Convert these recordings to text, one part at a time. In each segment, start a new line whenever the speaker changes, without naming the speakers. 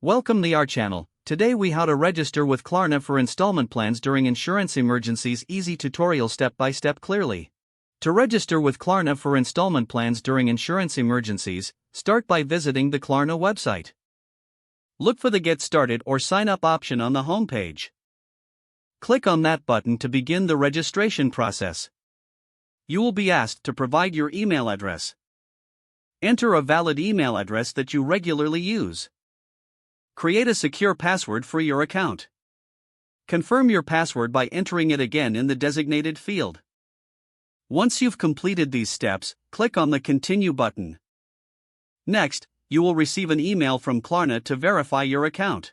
Welcome to our channel. Today we how to register with Klarna for installment plans during insurance emergencies. Easy tutorial step by step clearly. To register with Klarna for installment plans during insurance emergencies, start by visiting the Klarna website. Look for the Get Started or Sign Up option on the homepage. Click on that button to begin the registration process. You will be asked to provide your email address. Enter a valid email address that you regularly use. Create a secure password for your account. Confirm your password by entering it again in the designated field. Once you've completed these steps, click on the Continue button. Next, you will receive an email from Klarna to verify your account.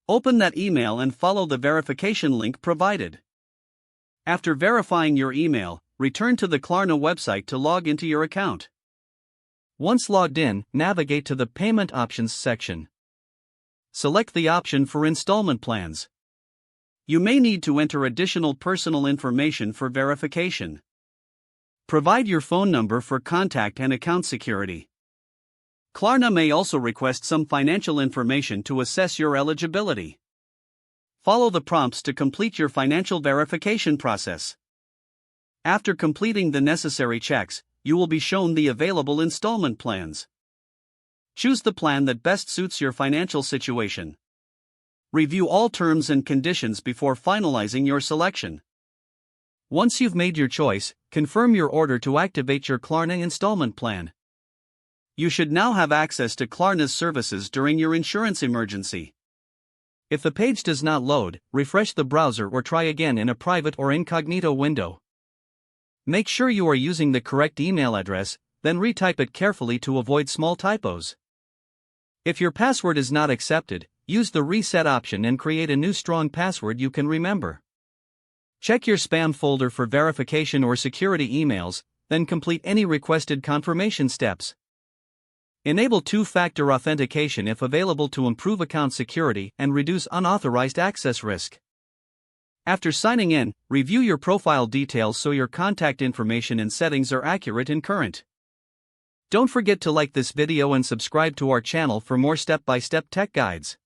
Open that email and follow the verification link provided. After verifying your email, return to the Klarna website to log into your account. Once logged in, navigate to the Payment Options section. Select the option for installment plans. You may need to enter additional personal information for verification. Provide your phone number for contact and account security. Klarna may also request some financial information to assess your eligibility. Follow the prompts to complete your financial verification process. After completing the necessary checks, you will be shown the available installment plans. Choose the plan that best suits your financial situation. Review all terms and conditions before finalizing your selection. Once you've made your choice, confirm your order to activate your Klarna installment plan. You should now have access to Klarna's services during your insurance emergency. If the page does not load, refresh the browser or try again in a private or incognito window. Make sure you are using the correct email address, then retype it carefully to avoid small typos. If your password is not accepted, use the reset option and create a new strong password you can remember. Check your spam folder for verification or security emails, then complete any requested confirmation steps. Enable two-factor authentication if available to improve account security and reduce unauthorized access risk. After signing in, review your profile details so your contact information and settings are accurate and current. Don't forget to like this video and subscribe to our channel for more step-by-step tech guides.